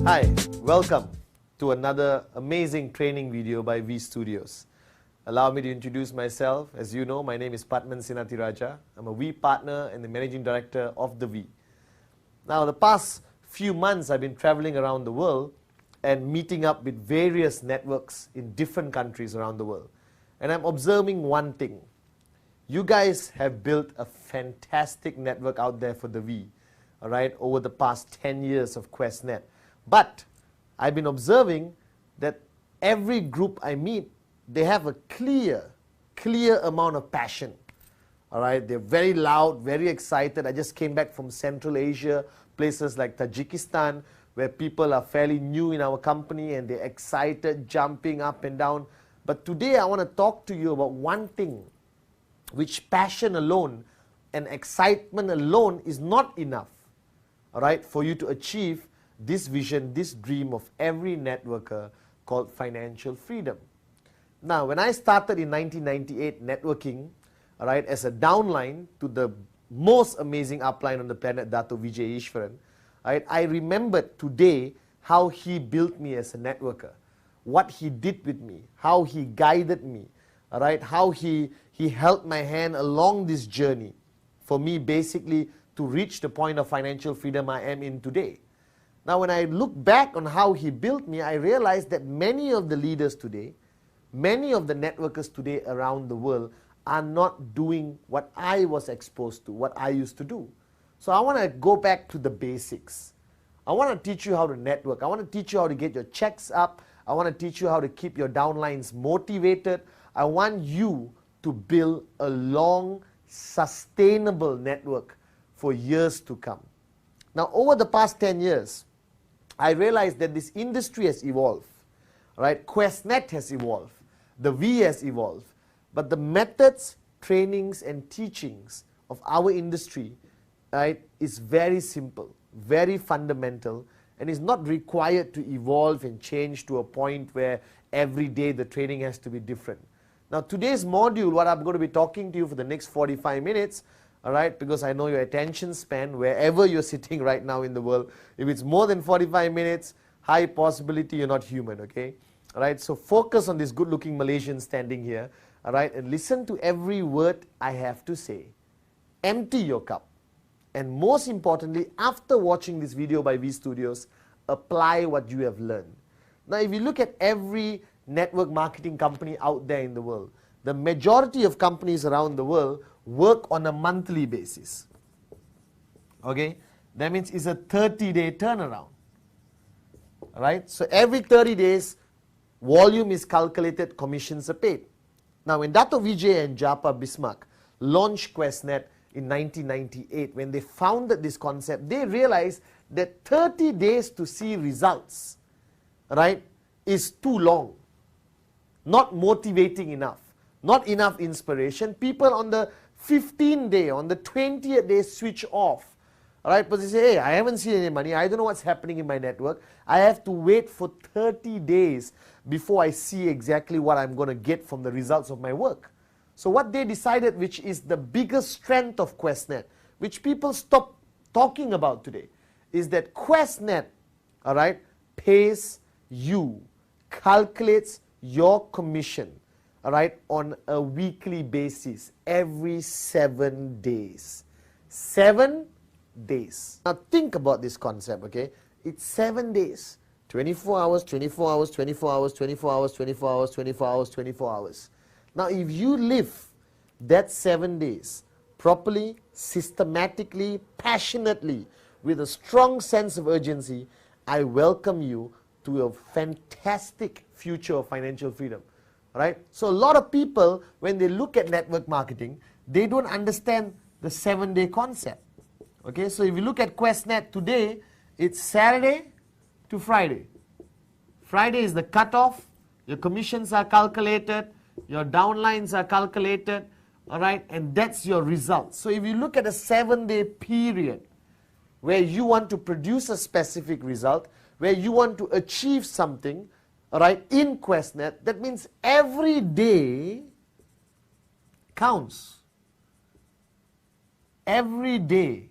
Hi, welcome to another amazing training video by V Studios. Allow me to introduce myself. As you know, my name is Bاتمان Sinathiraja. I'm a V partner and the managing director of the V. Now, the past few months, I've been traveling around the world and meeting up with various networks in different countries around the world. And I'm observing one thing. You guys have built a fantastic network out there for the V, all right, over the past 10 years of QuestNet. But I've been observing that every group I meet, they have a clear amount of passion. All right, they're very loud, very excited. I just came back from Central Asia, places like Tajikistan, where people are fairly new in our company and they're excited, jumping up and down. But today I want to talk to you about one thing, which passion alone and excitement alone is not enough, all right, for you to achieve this vision, this dream of every networker called financial freedom. Now, when I started in 1998 networking, all right, as a downline to the most amazing upline on the planet, Dato Vijay Ishwaran, right, I remembered today how he built me as a networker, what he did with me, how he guided me, all right, how he held my hand along this journey for me basically to reach the point of financial freedom I am in today. Now, when I look back on how he built me, I realized that many of the leaders today, many of the networkers today around the world are not doing what I was exposed to, what I used to do. So I want to go back to the basics. I want to teach you how to network. I want to teach you how to get your checks up. I want to teach you how to keep your downlines motivated. I want you to build a long, sustainable network for years to come. Now, over the past 10 years, I realized that this industry has evolved, right? QuestNet has evolved, the V has evolved, but the methods, trainings, and teachings of our industry, right, is very simple, very fundamental, and is not required to evolve and change to a point where every day the training has to be different. Now, today's module, what I'm going to be talking to you for the next 45 minutes, all right, because I know your attention span, wherever you're sitting right now in the world, if it's more than 45 minutes, high possibility you're not human, okay? All right, so focus on this good-looking Malaysian standing here, all right, and listen to every word I have to say. Empty your cup. And most importantly, after watching this video by V Studios, apply what you have learned. Now, if you look at every network marketing company out there in the world, the majority of companies around the world work on a monthly basis. Okay? That means it's a 30-day turnaround. Alright? So every 30 days, volume is calculated, commissions are paid. Now, when Dato Vijay and Japa Bismarck launched QuestNet in 1998, when they founded this concept, they realized that 30 days to see results, right, is too long. Not motivating enough. Not enough inspiration. People on the 15th day, on the 20th day switch off. Alright, but they say, hey, I haven't seen any money, I don't know what's happening in my network. I have to wait for 30 days before I see exactly what I'm going to get from the results of my work. So what they decided, which is the biggest strength of QuestNet, which people stop talking about today, is that QuestNet, alright, pays you, calculates your commission, all right, on a weekly basis, every 7 days. 7 days. Now think about this concept, okay? It's 7 days. 24 hours, 24 hours, 24 hours, 24 hours, 24 hours, 24 hours, 24 hours. Now if you live that 7 days properly, systematically, passionately, with a strong sense of urgency, I welcome you to a fantastic future of financial freedom. Right? So a lot of people, when they look at network marketing, they don't understand the 7-day concept. Okay, so if you look at QuestNet today, it's Saturday to Friday. Friday is the cutoff, your commissions are calculated, your downlines are calculated, all right, and that's your result. So if you look at a 7-day period where you want to produce a specific result, where you want to achieve something, all right, in QuestNet, that means every day counts. Every day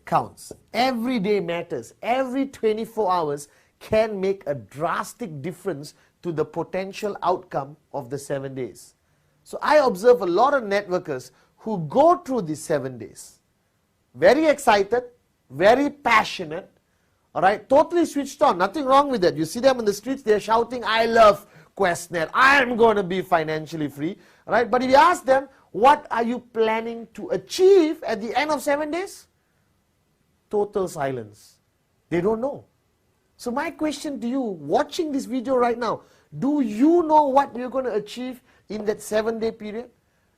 counts. Every day matters. Every 24 hours can make a drastic difference to the potential outcome of the 7 days. So I observe a lot of networkers who go through these 7 days. Very excited, very passionate, all right, totally switched on, nothing wrong with that. You see them in the streets, they're shouting, I love QuestNet, I'm going to be financially free, all right? But if you ask them, what are you planning to achieve at the end of 7 days? Total silence. They don't know. So my question to you, watching this video right now, do you know what you're going to achieve in that 7-day period?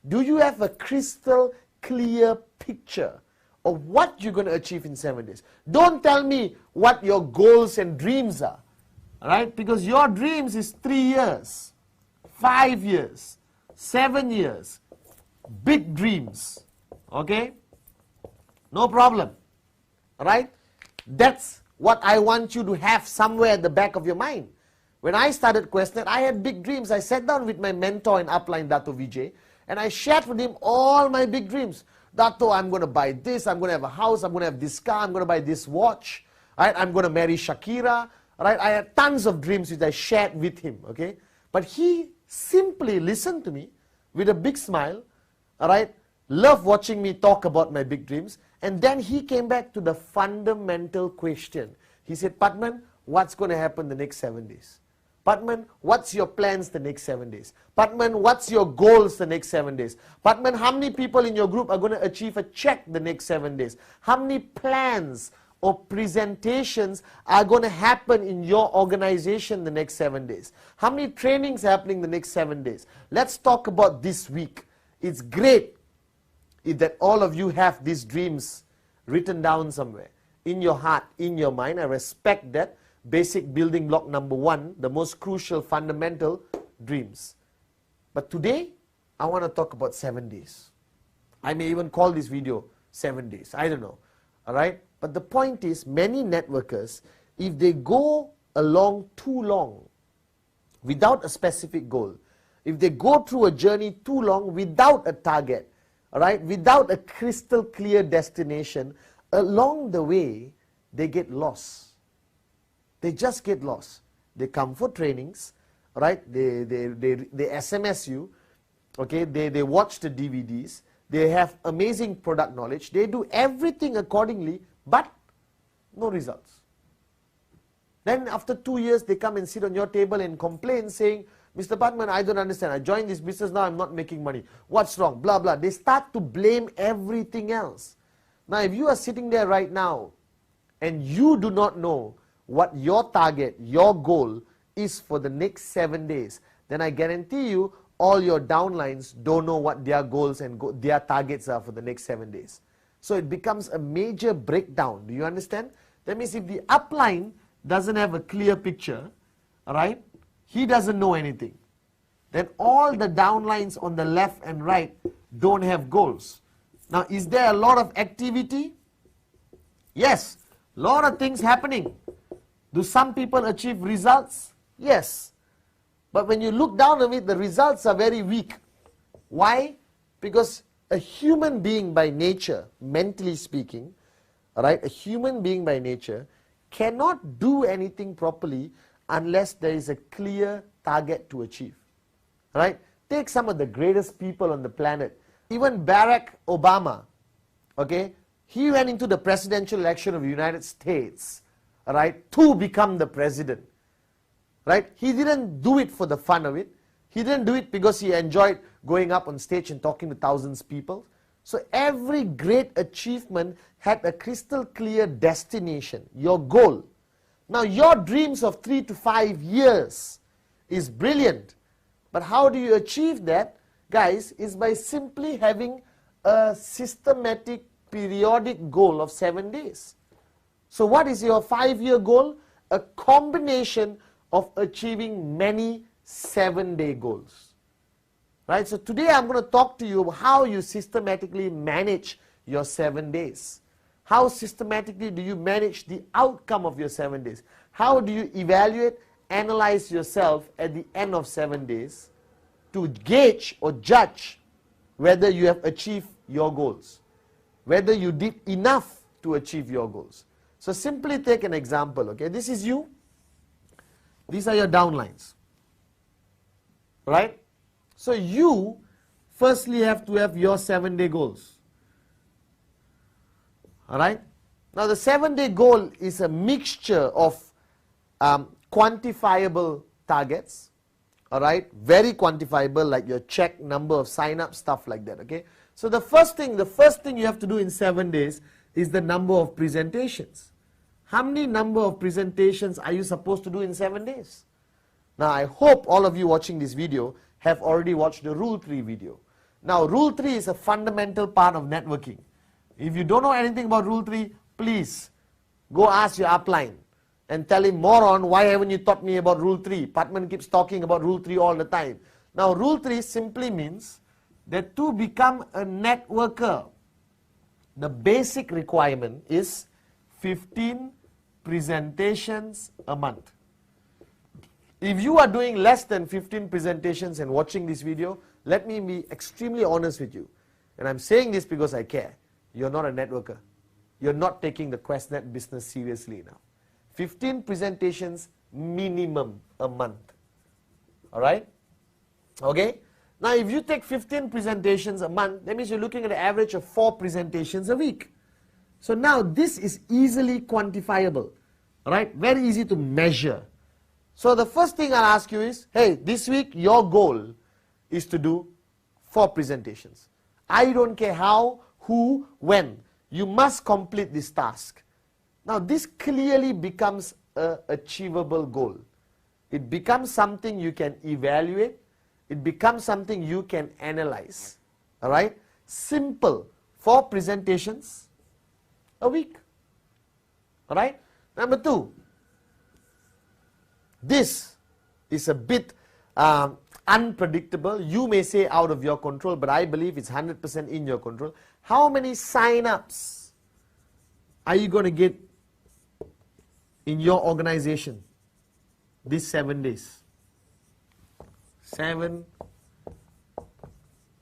Do you have a crystal clear picture of what you're going to achieve in 7 days? Don't tell me what your goals and dreams are, all right? Because your dreams is 3 years, 5 years, 7 years, big dreams, okay? No problem, all right? That's what I want you to have somewhere at the back of your mind. When I started QuestNet, I had big dreams. I sat down with my mentor in upline, Dato Vijay, and I shared with him all my big dreams. Dato, I'm going to buy this, I'm going to have a house, I'm going to have this car, I'm going to buy this watch, right? I'm going to marry Shakira, right? I had tons of dreams which I shared with him, okay? But he simply listened to me with a big smile, all right? Loved watching me talk about my big dreams. And then he came back to the fundamental question. He said, Patman, what's going to happen the next 7 days? Patman, what's your plans the next 7 days? Patman, what's your goals the next 7 days? Patman, how many people in your group are going to achieve a check the next 7 days? How many plans or presentations are going to happen in your organization the next 7 days? How many trainings are happening the next 7 days? Let's talk about this week. It's great that all of you have these dreams written down somewhere in your heart, in your mind. I respect that. Basic building block number 1, the most crucial, fundamental, dreams. But today, I want to talk about 7 days. I may even call this video 7 days. I don't know. All right? But the point is, many networkers, if they go along too long without a specific goal, if they go through a journey too long without a target, all right, without a crystal clear destination, along the way, they get lost. They just get lost. They come for trainings, right? They SMS you, okay? They watch the DVDs. They have amazing product knowledge. They do everything accordingly, but no results. Then after 2 years, they come and sit on your table and complain, saying, Mr. Patman, I don't understand. I joined this business, now I'm not making money. What's wrong? Blah, blah. They start to blame everything else. Now, if you are sitting there right now and you do not know what your target, your goal is for the next 7 days, then I guarantee you all your downlines don't know what their goals and their targets are for the next 7 days. So it becomes a major breakdown. Do you understand? That means if the upline doesn't have a clear picture, all right, he doesn't know anything, then all the downlines on the left and right don't have goals. Now, is there a lot of activity? Yes, a lot of things happening. Do some people achieve results? Yes. But when you look down on it, the results are very weak. Why? Because a human being by nature, mentally speaking, all right, a human being by nature cannot do anything properly unless there is a clear target to achieve. All right? Take some of the greatest people on the planet. Even Barack Obama, okay, he went into the presidential election of the United States, all right, to become the president. Right? He didn't do it for the fun of it. He didn't do it because he enjoyed going up on stage and talking to thousands of people. So every great achievement had a crystal clear destination, your goal. Now your dreams of 3 to 5 years is brilliant. But how do you achieve that, guys, is by simply having a systematic periodic goal of 7 days. So what is your 5-year goal? A combination of achieving many 7-day goals. Right? So today I'm going to talk to you about how you systematically manage your 7 days. How systematically do you manage the outcome of your 7 days? How do you evaluate, analyze yourself at the end of 7 days to gauge or judge whether you have achieved your goals, whether you did enough to achieve your goals. So simply take an example, okay? This is you. These are your downlines, right? So you firstly have to have your 7-day goals, all right? Now the 7-day goal is a mixture of quantifiable targets, all right? Very quantifiable, like your check, number of sign-ups, stuff like that, okay? So the first thing you have to do in 7 days is the number of presentations. How many number of presentations are you supposed to do in 7 days? Now I hope all of you watching this video have already watched the Rule 3 video. Now Rule 3 is a fundamental part of networking. If you don't know anything about Rule 3, please go ask your upline and tell him, moron, why haven't you taught me about Rule 3? Patman keeps talking about Rule 3 all the time. Now Rule 3 simply means that to become a networker, the basic requirement is 15 presentations a month. If you are doing less than 15 presentations and watching this video, let me be extremely honest with you. And I'm saying this because I care. You're not a networker. You're not taking the QuestNet business seriously now. 15 presentations minimum a month. Alright? Okay? Now if you take 15 presentations a month, that means you're looking at an average of 4 presentations a week. So now this is easily quantifiable, right? Very easy to measure. So the first thing I'll ask you is, hey, this week your goal is to do 4 presentations. I don't care how, who, when. You must complete this task. Now this clearly becomes an achievable goal. It becomes something you can evaluate. It becomes something you can analyze. Alright? Simple. 4 presentations a week. Alright? Number 2. This is a bit unpredictable. You may say out of your control, but I believe it's 100% in your control. How many sign-ups are you going to get in your organization these 7 days? 7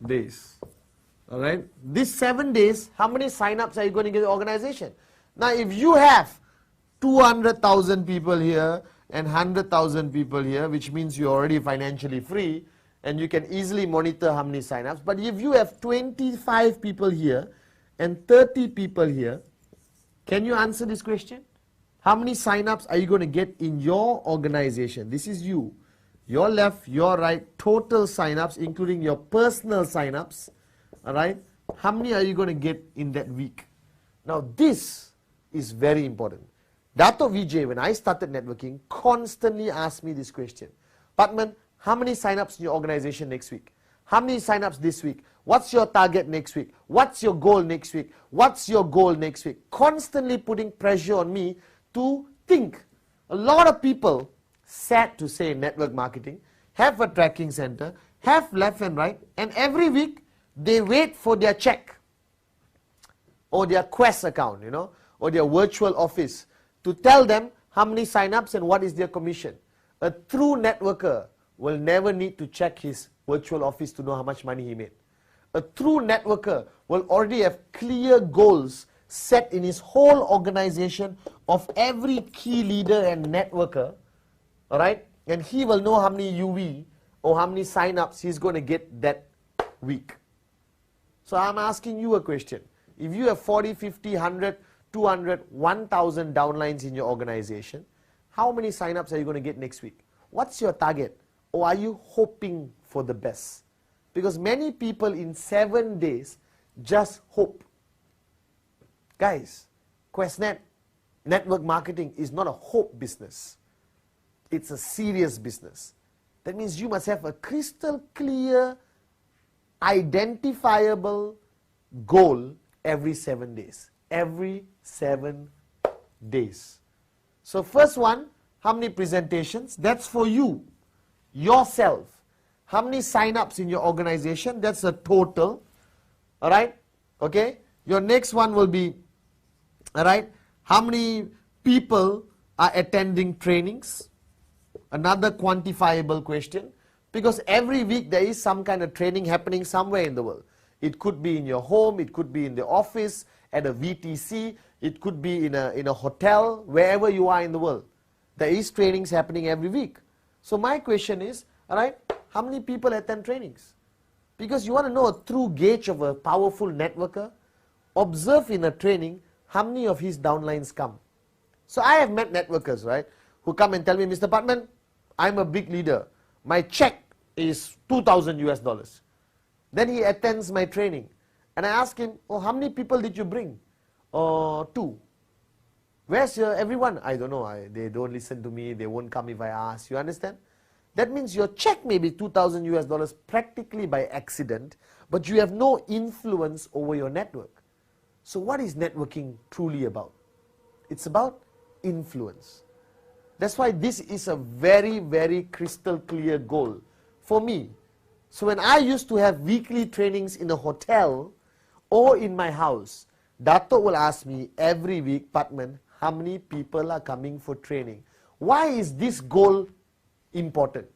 days. Alright? These 7 days, how many sign-ups are you going to get in the organization? Now if you have 200,000 people here and 100,000 people here, which means you're already financially free and you can easily monitor how many sign-ups. But if you have 25 people here and 30 people here, can you answer this question? How many sign-ups are you going to get in your organization? This is you. Your left, your right, total sign-ups, including your personal sign-ups. Alright? How many are you going to get in that week? Now this is very important. Dato Vijay, when I started networking, constantly asked me this question. Patman, how many sign-ups in your organization next week? How many sign-ups this week? What's your target next week? What's your goal next week? What's your goal next week? Constantly putting pressure on me to think. A lot of people, sad to say, network marketing, have a tracking center, have left and right, and every week they wait for their check or their Quest account, or their virtual office to tell them how many sign-ups and what is their commission. A true networker will never need to check his virtual office to know how much money he made. A true networker will already have clear goals set in his whole organization of every key leader and networker, alright? And he will know how many UV or how many sign-ups he's going to get that week. So I'm asking you a question. If you have 40, 50, 100, 200, 1,000 downlines in your organization, how many sign-ups are you going to get next week? What's your target? Or are you hoping for the best? Because many people in 7 days just hope. Guys, QuestNet network marketing is not a hope business. It's a serious business. That means you must have a crystal clear, identifiable goal every 7 days. Every 7 days. So first one, how many presentations? That's for you, yourself. How many sign-ups in your organization? That's a total. Alright? Okay? Your next one will be, alright, how many people are attending trainings? Another quantifiable question. Because every week there is some kind of training happening somewhere in the world. It could be in your home, it could be in the office, at a VTC, It could be in a hotel, wherever you are in the world. There is trainings happening every week. So my question is, all right, how many people attend trainings? Because you want to know a true gauge of a powerful networker. Observe in a training how many of his downlines come. So I have met networkers, right, who come and tell me, Mr. Patman, I'm a big leader. My check is 2,000 US dollars. Then he attends my training. And I ask him, oh, how many people did you bring? 2. Where's everyone? I don't know. They don't listen to me. They won't come if I ask. You understand? That means your check may be 2,000 US dollars practically by accident, but you have no influence over your network. So what is networking truly about? It's about influence. That's why this is a very, very crystal clear goal for me. So when I used to have weekly trainings in a hotel or in my house, Dato will ask me every week, Patman, how many people are coming for training? Why is this goal important?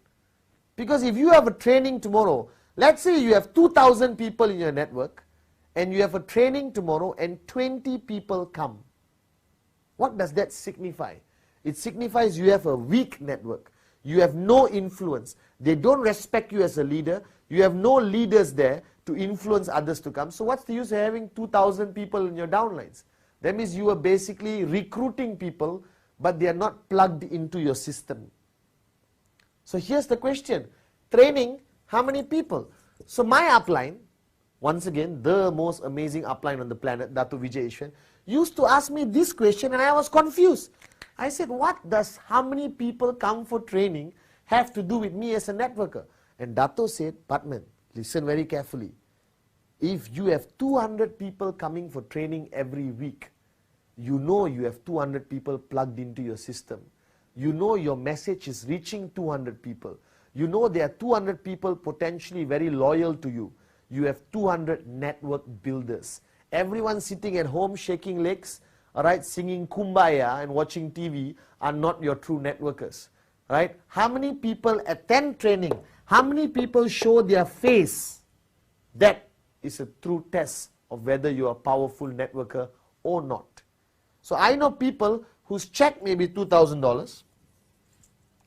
Because if you have a training tomorrow, let's say you have 2,000 people in your network, and you have a training tomorrow and 20 people come. What does that signify? It signifies you have a weak network. You have no influence. They don't respect you as a leader. You have no leaders there to influence others to come. So what's the use of having 2,000 people in your downlines? That means you are basically recruiting people, but they are not plugged into your system. So here's the question. Training, how many people? So my upline, once again, the most amazing upline on the planet, Dato Vijay Ishwan, used to ask me this question and I was confused. I said, what does how many people come for training have to do with me as a networker? And Dato said, Patman, listen very carefully. If you have 200 people coming for training every week, you know you have 200 people plugged into your system. You know your message is reaching 200 people. You know there are 200 people potentially very loyal to you. You have 200 network builders. Everyone sitting at home shaking legs, all right, singing Kumbaya and watching TV are not your true networkers. Right? How many people attend training? How many people show their face? That is a true test of whether you are a powerful networker or not. So I know people whose check may be $2,000,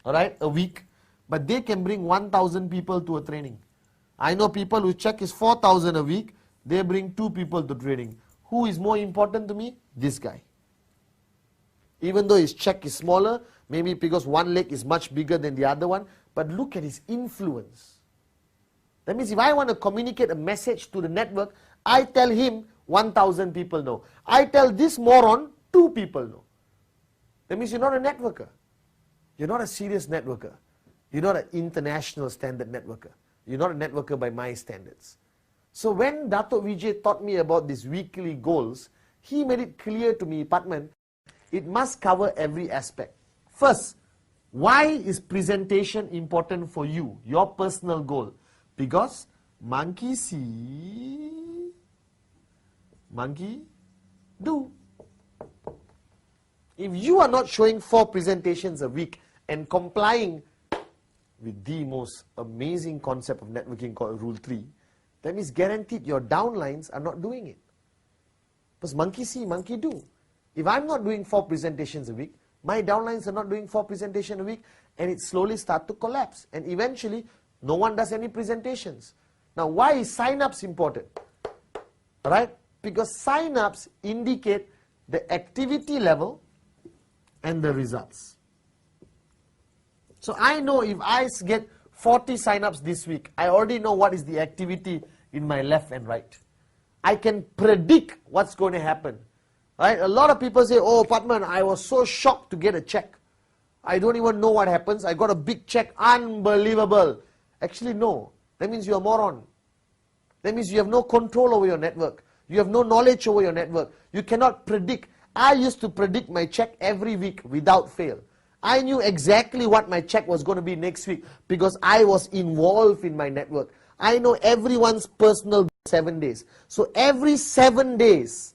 all right, a week, but they can bring 1,000 people to a training. I know people whose check is 4,000 a week, they bring 2 people to training. Who is more important to me? This guy. Even though his check is smaller, maybe because one leg is much bigger than the other one, but look at his influence. That means if I want to communicate a message to the network, I tell him 1,000 people know. I tell this moron 2 people know. That means you're not a networker. You're not a serious networker. You're not an international standard networker. You're not a networker by my standards. So when Dato Vijay taught me about these weekly goals, he made it clear to me, Patman, it must cover every aspect. First, why is presentation important for you, your personal goal? Because monkey see, monkey do. If you are not showing 4 presentations a week and complying with the most amazing concept of networking called Rule 3, that means guaranteed your downlines are not doing it. Because monkey see, monkey do. If I'm not doing 4 presentations a week, my downlines are not doing 4 presentations a week, and it slowly starts to collapse. And eventually, no one does any presentations. Now, why is sign-ups important? Right? Because sign-ups indicate the activity level and the results. So I know if I get 40 sign-ups this week, I already know what is the activity in my left and right. I can predict what's going to happen. Right? A lot of people say, oh, Patman, I was so shocked to get a check. I don't even know what happens. I got a big check. Unbelievable. Actually, no. That means you're a moron. That means you have no control over your network. You have no knowledge over your network. You cannot predict. I used to predict my check every week without fail. I knew exactly what my check was going to be next week because I was involved in my network. I know everyone's personal 7 days. So every 7 days,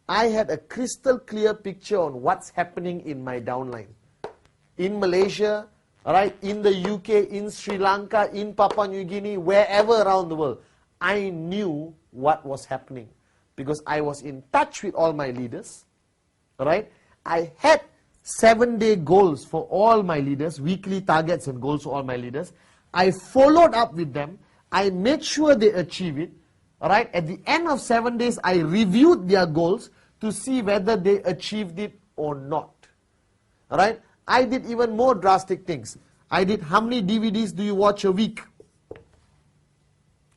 I had a crystal clear picture on what's happening in my downline. In Malaysia, right, in the UK, in Sri Lanka, in Papua New Guinea, wherever around the world, I knew what was happening because I was in touch with all my leaders. Alright, I had 7-day goals for all my leaders, weekly targets and goals for all my leaders. I followed up with them. I made sure they achieve it. Alright, at the end of 7 days, I reviewed their goals to see whether they achieved it or not. Alright, I did even more drastic things. I did, how many DVDs do you watch a week?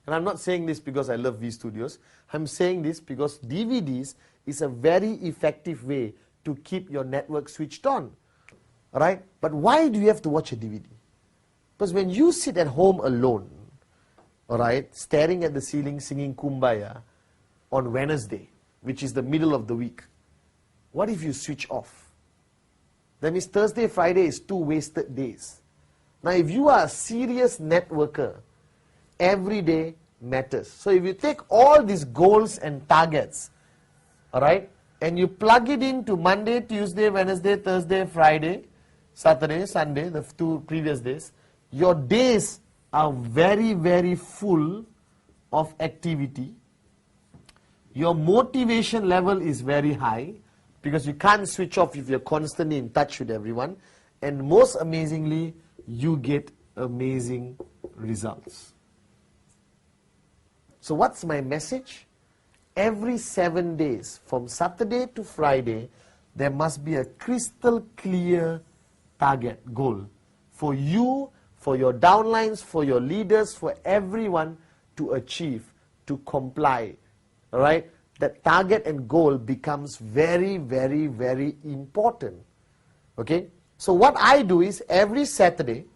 And I'm not saying this because I love V Studios. I'm saying this because DVDs is a very effective way to keep your network switched on. Alright, but why do you have to watch a DVD? Because when you sit at home alone, alright, staring at the ceiling singing Kumbaya on Wednesday, which is the middle of the week, what if you switch off? That means Thursday, Friday is 2 wasted days. Now if you are a serious networker, every day matters. So if you take all these goals and targets, alright, and you plug it into Monday, Tuesday, Wednesday, Thursday, Friday, Saturday, Sunday, the 2 previous days, your days are very, very full of activity. Your motivation level is very high because you can't switch off if you're constantly in touch with everyone. And most amazingly, you get amazing results. So what's my message? Every 7 days, from Saturday to Friday, there must be a crystal clear target, goal for you, for your downlines, for your leaders, for everyone to achieve, to comply. Alright? That target and goal becomes very, very, very important. Okay? So what I do is every Saturday,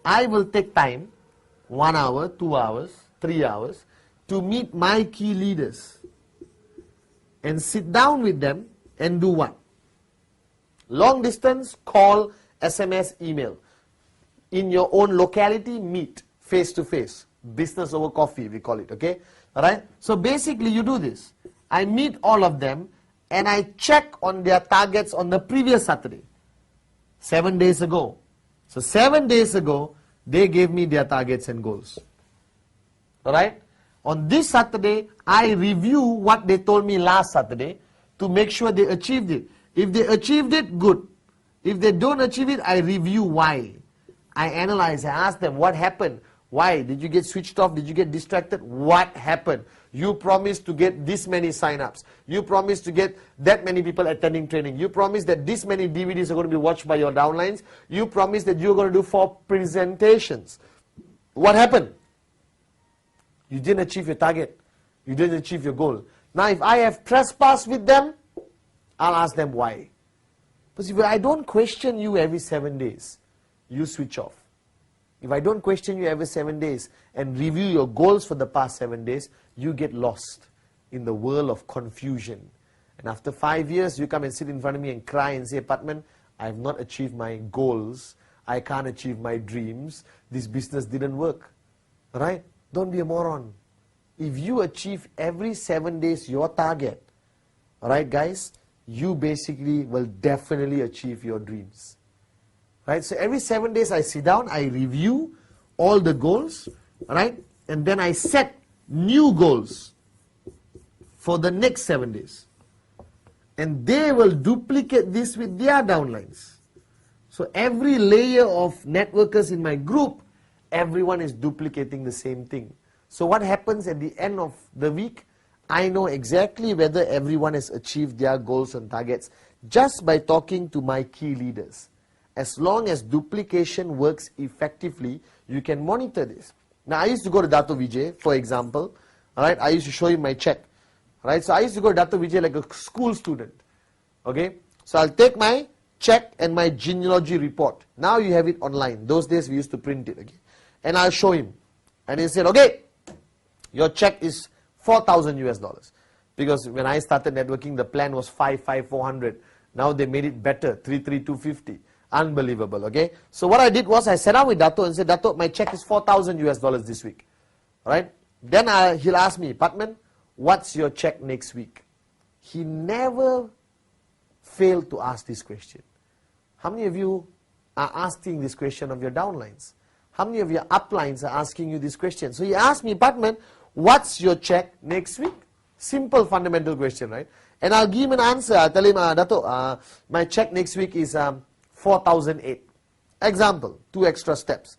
I will take time, 1 hour, 2 hours, 3 hours, to meet my key leaders and sit down with them and do what? Long distance, call, SMS, email. In your own locality, meet face to face. Business over coffee, we call it, okay? Alright? So basically you do this. I meet all of them and I check on their targets on the previous Saturday, 7 days ago. So 7 days ago, they gave me their targets and goals. Alright? On this Saturday, I review what they told me last Saturday to make sure they achieved it. If they achieved it, good. If they don't achieve it, I review why. I analyze, I ask them what happened. Why? Did you get switched off? Did you get distracted? What happened? You promised to get this many sign-ups. You promised to get that many people attending training. You promised that this many DVDs are going to be watched by your downlines. You promised that you're going to do 4 presentations. What happened? You didn't achieve your target. You didn't achieve your goal. Now if I have trespassed with them, I'll ask them why. Because if I don't question you every 7 days, you switch off. If I don't question you every 7 days and review your goals for the past 7 days, you get lost in the world of confusion. And after 5 years, you come and sit in front of me and cry and say, Bhatman, I have not achieved my goals. I can't achieve my dreams. This business didn't work. Right? Don't be a moron. If you achieve every 7 days your target, alright guys, you basically will definitely achieve your dreams. Right? So every 7 days I sit down, I review all the goals, right? And then I set new goals for the next 7 days. And they will duplicate this with their downlines. So every layer of networkers in my group, everyone is duplicating the same thing. So what happens at the end of the week? I know exactly whether everyone has achieved their goals and targets just by talking to my key leaders. As long as duplication works effectively, you can monitor this. Now, I used to go to Dato Vijay, for example. Alright, I used to show him my check. Alright, so I used to go to Dato Vijay like a school student. Okay, so I'll take my check and my genealogy report. Now you have it online. Those days we used to print it. Okay, and I'll show him. And he said, okay, your check is 4,000 US dollars. Because when I started networking, the plan was 5,400. Now they made it better, 3,250. Unbelievable, okay? So what I did was I sat down with Dato and said, Dato, my check is 4,000 US dollars this week. Alright? Then he'll ask me, Bhatman, what's your check next week? He never failed to ask this question. How many of you are asking this question of your downlines? How many of your uplines are asking you this question? So he asked me, Bhatman, what's your check next week? Simple fundamental question, right? And I'll give him an answer. I'll tell him, Dato, my check next week is 4,008. Example, 2 extra steps.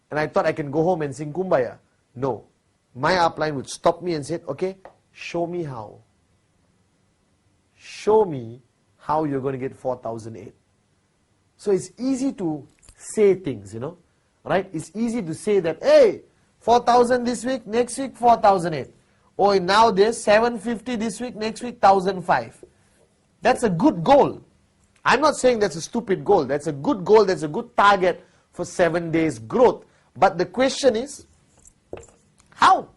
And I thought I can go home and sing Kumbaya. No. My upline would stop me and say, okay, show me how. Show me how you're going to get 4,008. So it's easy to say things, you know. Right? It's easy to say that, hey, 4,000 this week, next week 4,008. Or now there's 750 this week, next week 1,005. That's a good goal. I'm not saying that's a stupid goal. That's a good goal. That's a good target for 7 days growth. But the question is, how?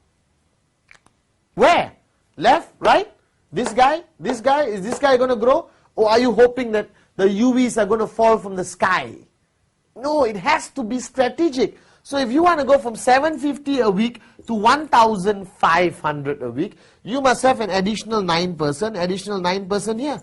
Where? Left? Right? This guy? This guy? Is this guy going to grow? Or are you hoping that the UVs are going to fall from the sky? No, it has to be strategic. So if you want to go from 750 a week to 1,500 a week, you must have an additional 9% here.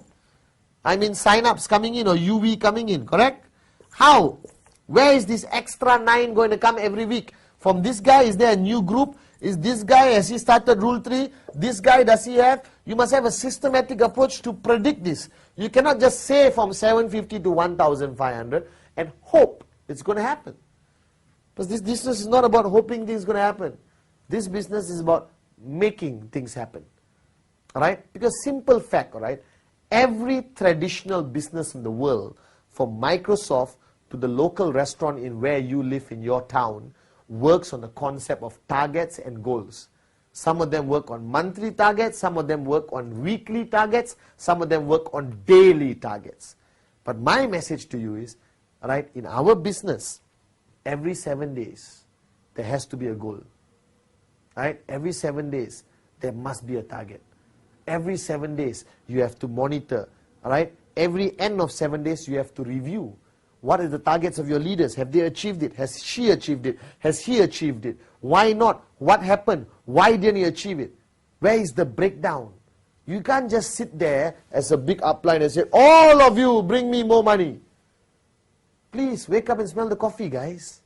I mean sign-ups coming in or UV coming in, correct? How? Where is this extra 9 going to come every week? From this guy, is there a new group? Is this guy, has he started rule 3? This guy, does he have? You must have a systematic approach to predict this. You cannot just say from 750 to 1,500 and hope it's going to happen. Because this business is not about hoping things are going to happen. This business is about making things happen. Alright? Because simple fact, alright? Every traditional business in the world, from Microsoft to the local restaurant in where you live in your town, works on the concept of targets and goals. Some of them work on monthly targets, some of them work on weekly targets, some of them work on daily targets. But my message to you is, right, in our business, every 7 days, there has to be a goal. Right? Every 7 days, there must be a target. Every 7 days, you have to monitor. Right? Every end of 7 days, you have to review. What are the targets of your leaders? Have they achieved it? Has she achieved it? Has he achieved it? Why not? What happened? Why didn't he achieve it? Where is the breakdown? You can't just sit there as a big upline and say, all of you bring me more money. Please wake up and smell the coffee, guys.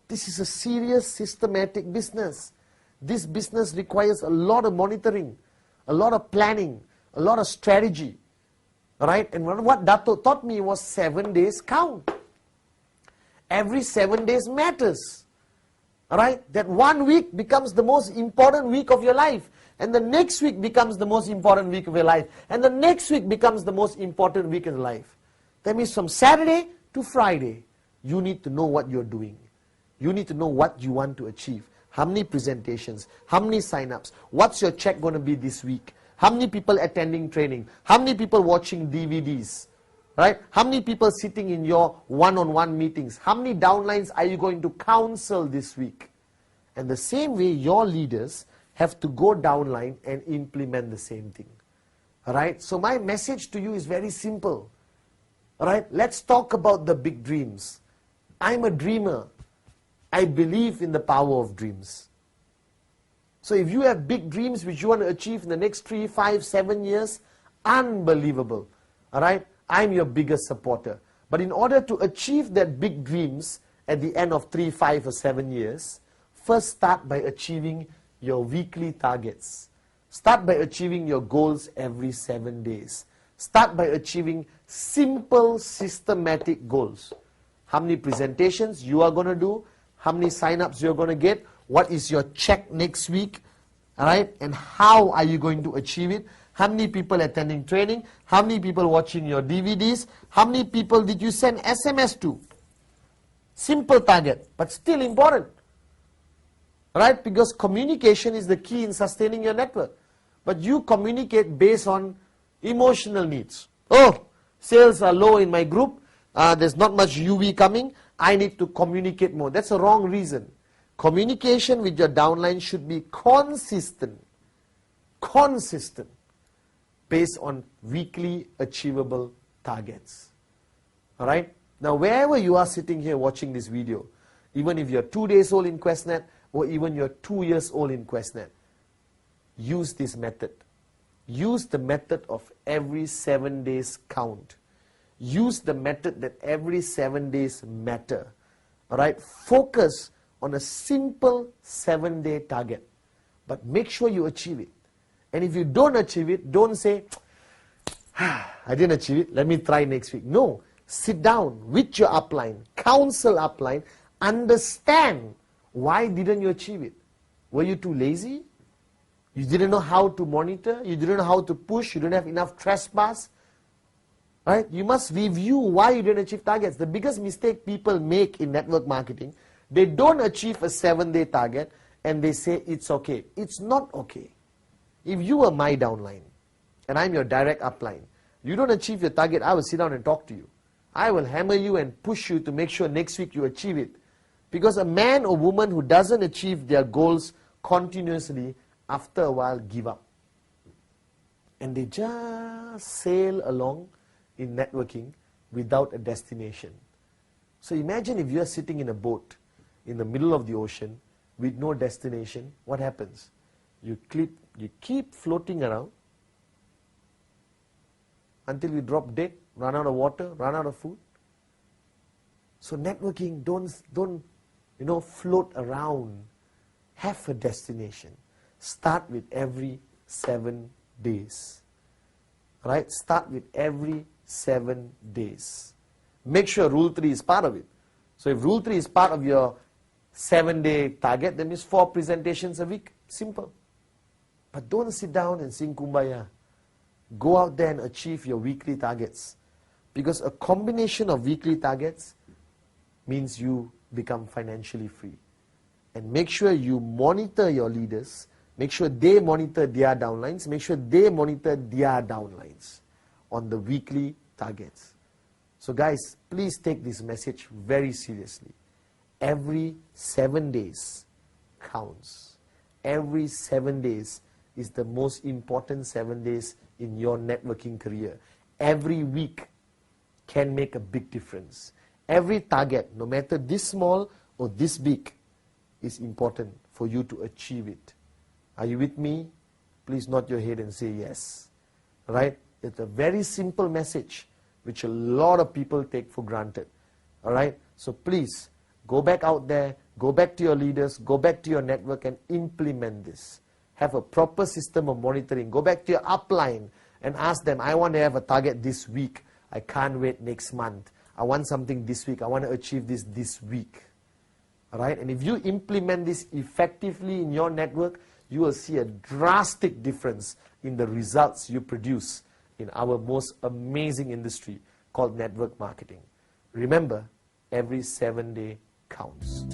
This is a serious, systematic business. This business requires a lot of monitoring, a lot of planning, a lot of strategy. Right? And what Dato taught me was 7 days count. Every 7 days matters. Alright? That 1 week becomes the most important week of your life. And the next week becomes the most important week of your life. And the next week becomes the most important week in your life. That means from Saturday to Friday, you need to know what you're doing. You need to know what you want to achieve. How many presentations? How many sign-ups? What's your check going to be this week? How many people attending training? How many people watching DVDs? Right? How many people sitting in your one-on-one meetings? How many downlines are you going to counsel this week? And the same way, your leaders have to go downline and implement the same thing. Alright? So my message to you is very simple. Alright? Let's talk about the big dreams. I'm a dreamer. I believe in the power of dreams. So if you have big dreams which you want to achieve in the next 3, 5, 7 years, unbelievable. Alright? I'm your biggest supporter. But in order to achieve that big dreams at the end of 3, 5 or 7 years, first start by achieving your weekly targets. Start by achieving your goals every 7 days. Start by achieving simple, systematic goals. How many presentations you are going to do, how many sign-ups you're going to get, what is your check next week, alright, and how are you going to achieve it, how many people attending training, how many people watching your DVDs, how many people did you send SMS to. Simple target, but still important. Right? Because communication is the key in sustaining your network. But you communicate based on emotional needs. Oh, sales are low in my group, there's not much UV coming, I need to communicate more. That's a wrong reason. Communication with your downline should be consistent. Consistent. Based on weekly achievable targets. Alright? Now wherever you are sitting here watching this video, even if you're 2 days old in QuestNet, or even you're 2 years old in QuestNet, use this method. Use the method of every 7 days count. Use the method that every 7 days matter. Alright? Focus on a simple 7-day target. But make sure you achieve it. And if you don't achieve it, don't say, I didn't achieve it, let me try next week. No, sit down with your upline, counsel upline, understand why didn't you achieve it. Were you too lazy? You didn't know how to monitor, you didn't know how to push, you didn't have enough trespass. Right? You must review why you didn't achieve targets. The biggest mistake people make in network marketing, they don't achieve a 7-day target and they say it's okay. It's not okay. If you were my downline and I'm your direct upline, you don't achieve your target, I will sit down and talk to you. I will hammer you and push you to make sure next week you achieve it. Because a man or woman who doesn't achieve their goals continuously, after a while give up. And they just sail along in networking without a destination. So imagine if you are sitting in a boat in the middle of the ocean with no destination, what happens? You keep floating around until you drop dead, run out of water, run out of food. So networking, don't float around. Have a destination. Start with every 7 days. Right? Start with every 7 days. Make sure Rule 3 is part of it. So if Rule 3 is part of your 7-day target, that means 4 presentations a week. Simple. But don't sit down and sing Kumbaya. Go out there and achieve your weekly targets. Because a combination of weekly targets means you become financially free. And make sure you monitor your leaders. Make sure they monitor their downlines. Make sure they monitor their downlines on the weekly targets. So guys, please take this message very seriously. Every 7 days counts. Every 7 days is the most important 7 days in your networking career. Every week can make a big difference. Every target, no matter this small or this big, is important for you to achieve it. Are you with me? Please nod your head and say yes. Right? It's a very simple message which a lot of people take for granted. Alright? So please, go back out there, go back to your leaders, go back to your network and implement this. Have a proper system of monitoring. Go back to your upline and ask them, I want to have a target this week. I can't wait next month. I want something this week. I want to achieve this week. Alright? And if you implement this effectively in your network, you will see a drastic difference in the results you produce in our most amazing industry called network marketing. Remember, every 7 day counts.